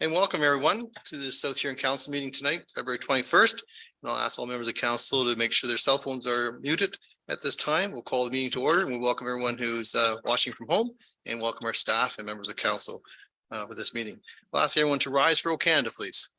And welcome everyone to the South Huron Council meeting tonight, February 21st. And I'll ask all members of council to make sure their cell phones are muted at this time. We'll call the meeting to order and we'll welcome everyone who's watching from home and welcome our staff and members of council for this meeting. I'll ask everyone to rise for O Canada, please.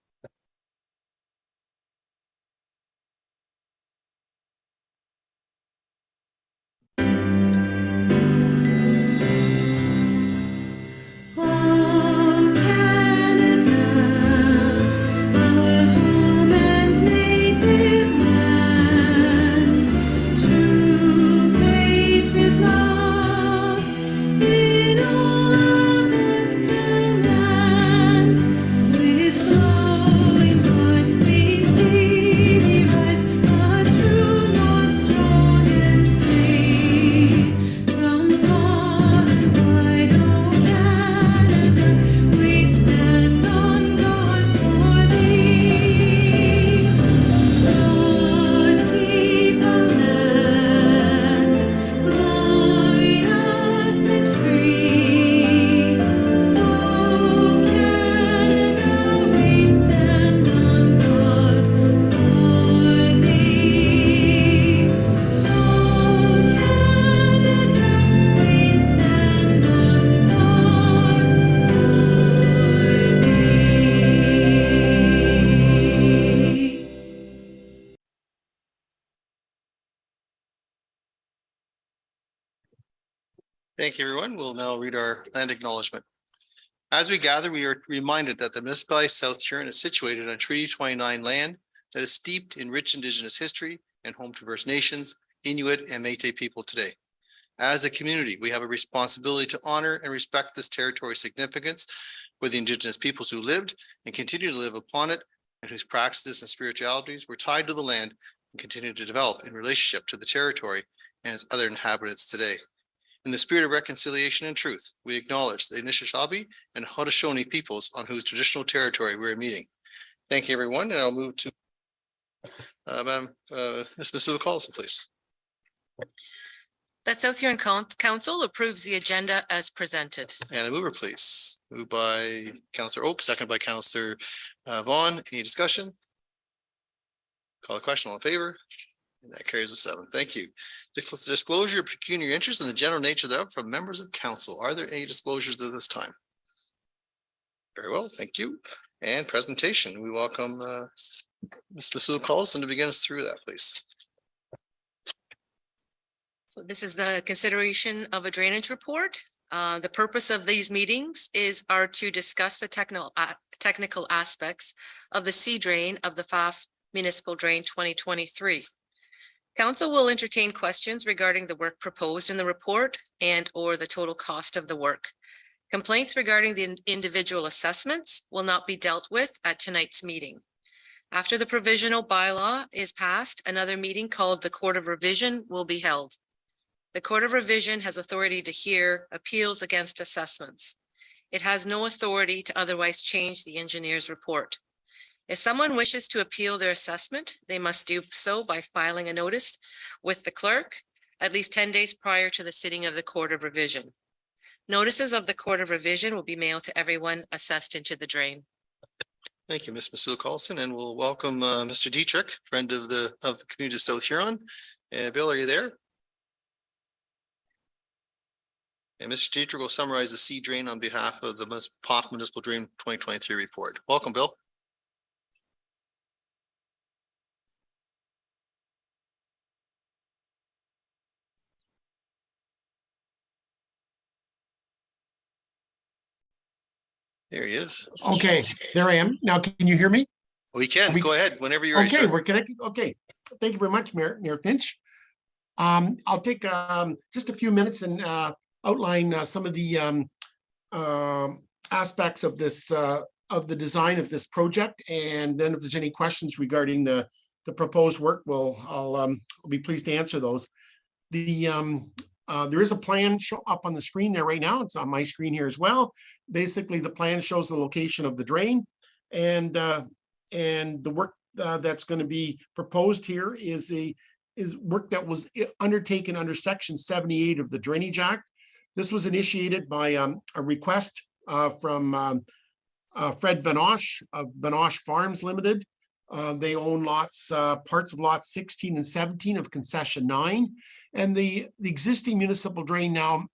Thank you, everyone. We'll now read our land acknowledgement. As we gather, we are reminded that the municipality of South Huron is situated on Treaty 29 land that is steeped in rich Indigenous history and home to First Nations, Inuit, and Métis people today. As a community, we have a responsibility to honor and respect this territory's significance with the Indigenous peoples who lived and continue to live upon it and whose practices and spiritualities were tied to the land and continue to develop in relationship to the territory and its other inhabitants today. In the spirit of reconciliation and truth, we acknowledge the Anishinaabe and Haudenosaunee peoples on whose traditional territory we're meeting. Thank you, everyone. And I'll move to Ms. Masuda-Carlson, please. That South Huron Council approves the agenda as presented. And a mover, please. Moved by Councillor Oak, second by Councillor Vaughn. Any discussion? Call the question. All in favor? And that carries with 7. Thank you. Disclosure of pecuniary interest in the general nature thereof from members of council. Are there any disclosures at this time? Very well, thank you. And presentation. We welcome Ms. Masuda-Carlson to begin us through that, please. So this is the consideration of a drainage report. The purpose of these meetings are to discuss the technical aspects of the C drain of the Pfaff Municipal Drain 2023. Council will entertain questions regarding the work proposed in the report and or the total cost of the work. Complaints regarding the individual assessments will not be dealt with at tonight's meeting. After the provisional bylaw is passed, another meeting called the Court of Revision will be held. The Court of Revision has authority to hear appeals against assessments. It has no authority to otherwise change the engineer's report. If someone wishes to appeal their assessment, they must do so by filing a notice with the clerk at least 10 days prior to the sitting of the Court of Revision. Notices of the Court of Revision will be mailed to everyone assessed into the drain. Thank you, Ms. Masuda-Carlson, and we'll welcome Mr. Dietrich, friend of the community of South Huron. And Bill, are you there? And Mr. Dietrich will summarize the C drain on behalf of the Pfaff Municipal Drain 2023 report. Welcome, Bill. There he is. Okay, there I am. Now, can you hear me? We can. Go ahead whenever you're ready. Okay, we're connected. Okay, thank you very much, Mayor Finch. I'll take just a few minutes and outline some of the aspects of this of the design of this project, and then if there's any questions regarding the proposed work, I'll be pleased to answer those. There is a plan up on the screen there right now. It's on my screen here as well. Basically, the plan shows the location of the drain, and the work that's going to be proposed here is work that was undertaken under Section 78 of the Drainage Act. This was initiated by a request from Fred Vanosh of Vanosh Farms Limited. They own parts of lots 16 and 17 of concession 9. And the existing municipal drain now,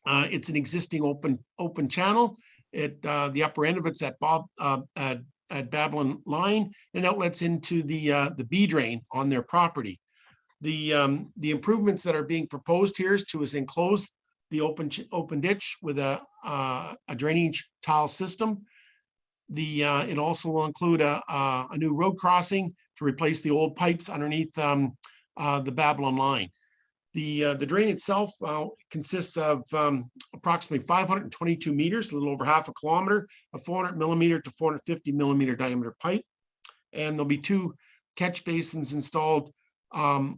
it's an existing open channel. The upper end of it's at Babylon Line and outlets into the B drain on their property. The improvements that are being proposed here is to enclose the open ditch with a drainage tile system. It also will include a new road crossing to replace the old pipes underneath the Babylon Line. The drain itself consists of approximately 522 meters, a little over half a kilometer, a 400 millimeter to 450 millimeter diameter pipe. And there'll be 2 catch basins installed on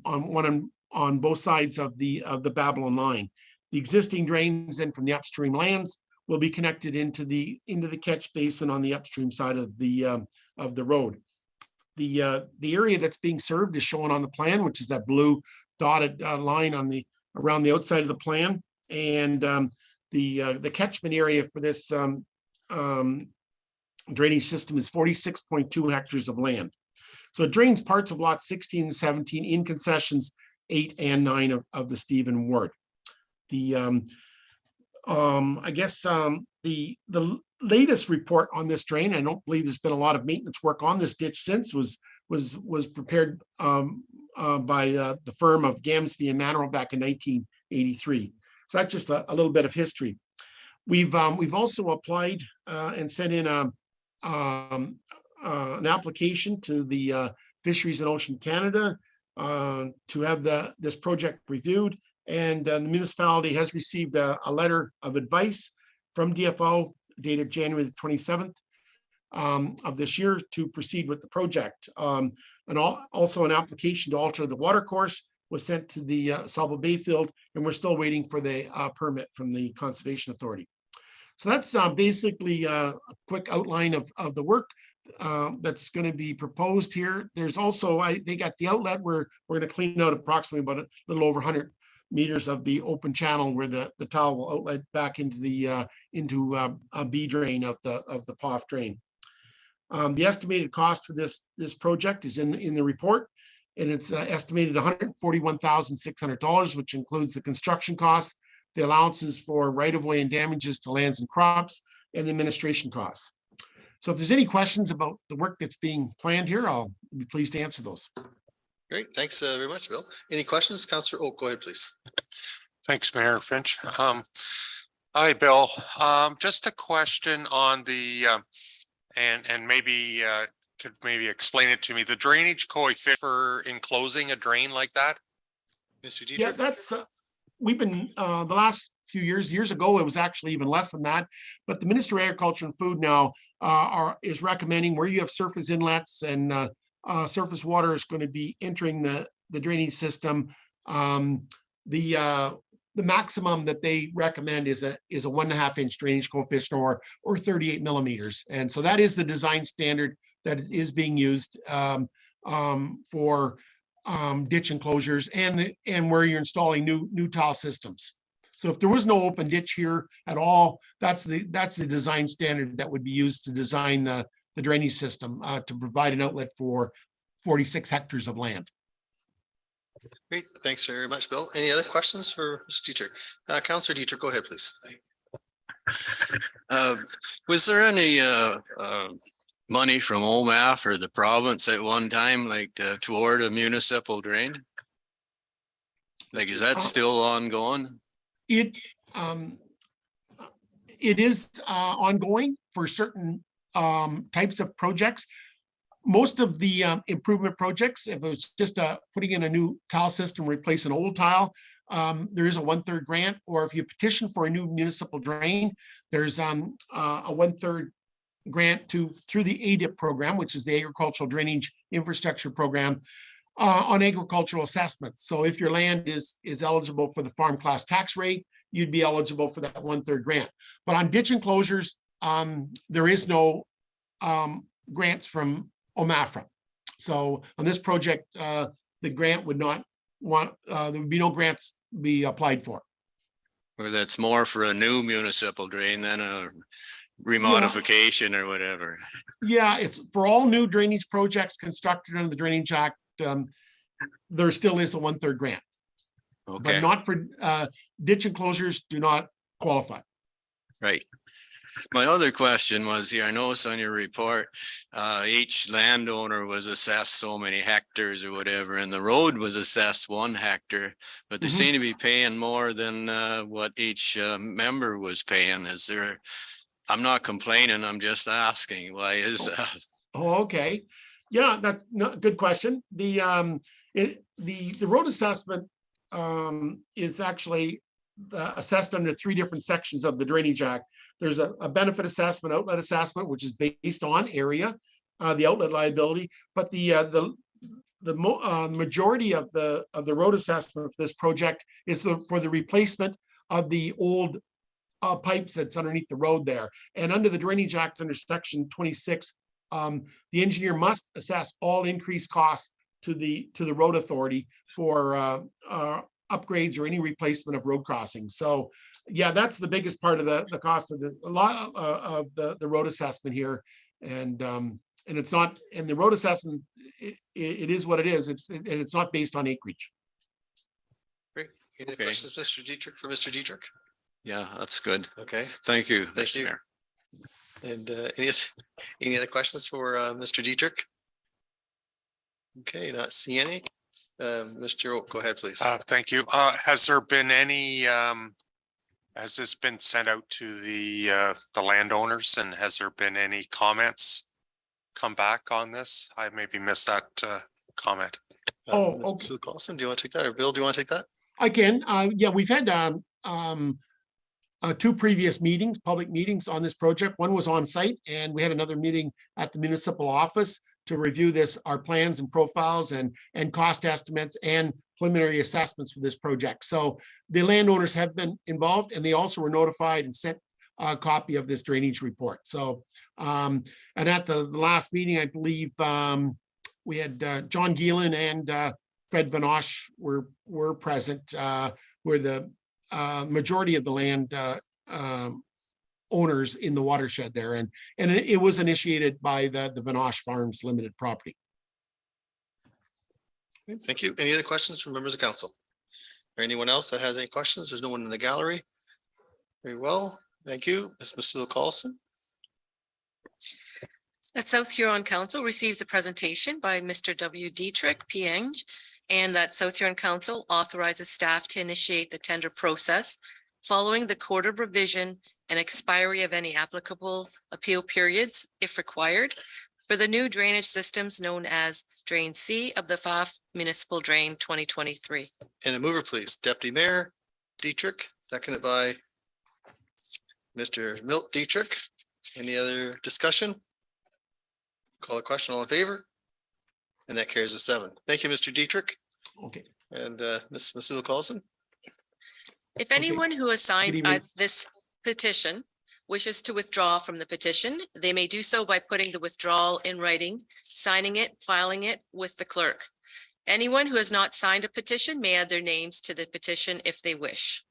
both sides of the Babylon Line. The existing drains then from the upstream lands will be connected into the catch basin on the upstream side of the road. The area that's being served is shown on the plan, which is that blue dotted line around the outside of the plan, and the catchment area for this drainage system is 46.2 hectares of land. So it drains parts of lots 16 and 17 in concessions 8 and 9 of the Stephen Ward. The latest report on this drain, I don't believe there's been a lot of maintenance work on this ditch since, was prepared by the firm of Gamsby and Manuel back in 1983. So that's just a little bit of history. We've also applied and sent in an application to the Fisheries and Ocean Canada to have this project reviewed, and the municipality has received a letter of advice from DFO dated January the 27th of this year to proceed with the project. And also an application to alter the water course was sent to the Sauble Bayfield, and we're still waiting for the permit from the Conservation Authority. So that's basically a quick outline of the work that's going to be proposed here. There's also, they got the outlet where we're going to clean out approximately about a little over 100 meters of the open channel where the tile will outlet back into the a B drain of the POF drain. The estimated cost for this project is in the report, and it's estimated $141,600, which includes the construction costs, the allowances for right-of-way and damages to lands and crops, and the administration costs. So if there's any questions about the work that's being planned here, I'll be pleased to answer those. Great, thanks very much, Bill. Any questions? Councillor Oak, go ahead, please. Thanks, Mayor Finch. Hi, Bill. Just a question on the and maybe could maybe explain it to me. The drainage coefficient for enclosing a drain like that? Mr. Dietrich? Yeah, that's we've been the last few years ago, it was actually even less than that. But the Ministry of Agriculture and Food now is recommending where you have surface inlets and surface water is going to be entering the drainage system. The maximum that they recommend is a 1.5 inch drainage coefficient or 38 millimeters. And so that is the design standard that is being used for ditch enclosures and where you're installing new tile systems. So if there was no open ditch here at all, that's the design standard that would be used to design the drainage system to provide an outlet for 46 hectares of land. Great, thanks very much, Bill. Any other questions for Mr. Dietrich? Councillor Dietrich, go ahead, please. Was there any money from OMAF or the province at one time, like toward a municipal drain? Like, is that still ongoing? It is ongoing for certain types of projects. Most of the improvement projects, if it was just putting in a new tile system, replace an old tile, there is a 1/3 grant. Or if you petition for a new municipal drain, there's a 1/3 grant through the ADIP program, which is the Agricultural Drainage Infrastructure Program, on agricultural assessments. So if your land is eligible for the farm class tax rate, you'd be eligible for that 1/3 grant. But on ditch enclosures, there is no grants from OMAFRA. So on this project, the grant would not there would be no grants be applied for. Or that's more for a new municipal drain than remodification or whatever. Yeah, it's for all new drainage projects constructed under the Drainage Act. There still is a 1/3 grant, but Okay, not for ditch enclosures do not qualify. right. My other question was here, I noticed on your report, each landowner was assessed so many hectares or whatever, and the road was assessed 1 hectare. But they Mhm. seem to be paying more than what each member was paying. Is there? I'm not complaining, I'm just asking, why is that? Oh, okay. Yeah, that's not good question. The road assessment is actually assessed under 3 different sections of the Drainage Act. There's a benefit assessment, outlet assessment, which is based on area, the outlet liability, but the majority of the road assessment for this project is for the replacement of the old pipes that's underneath the road there. And under the Drainage Act, under section 26, the engineer must assess all increased costs to the road authority for upgrades or any replacement of road crossings. So yeah, that's the biggest part of the cost of a lot of the road assessment here. And it's not, and the road assessment, it is what it is. It's not based on acreage. Great. Any other Okay. questions, Mr. Dietrich, for Mr. Dietrich? Yeah, that's good. Okay, Thank you. Thank Mr. you. Mayor. and any other questions for Mr. Dietrich? Okay, not see any. Mr. Oak, go ahead, please. Thank you. Has there been any, has this been sent out to the landowners, and has there been any comments come back on this? I maybe missed that comment. Oh, Ms. okay. Sue Carlson, do you want to take that, or Bill, do you want to take that? I can, yeah, we've had 2 previous meetings, public meetings on this project. One was on site, and we had another meeting at the municipal office to review our plans and profiles and cost estimates and preliminary assessments for this project. So the landowners have been involved, and they also were notified and sent a copy of this drainage report. So, and at the last meeting, I believe we had John Geelan and Fred Vanosh were present, where the majority of the land owners in the watershed there, and it was initiated by the Vanosh Farms Limited property. Thank you. Any other questions from members of council? Or anyone else that has any questions? There's no one in the gallery. Very well, thank you. Ms. Sue Carlson. That South Huron Council receives a presentation by Mr. W. Dietrich, P.Eng, and that South Huron Council authorizes staff to initiate the tender process following the Court of Revision and expiry of any applicable appeal periods, if required, for the new drainage systems known as Drain C of the Pfaff Municipal Drain 2023. And a mover, please. Deputy Mayor Dietrich, seconded by Mr. Milt Dietrich. Any other discussion? Call a question, all in favor? And that carries a 7. Thank you, Mr. Dietrich. Okay. And Ms. Sue Carlson. If anyone who has Good signed evening. this petition wishes to withdraw from the petition, they may do so by putting the withdrawal in writing, signing it, filing it with the clerk. Anyone who has not signed a petition may add their names to the petition if they wish.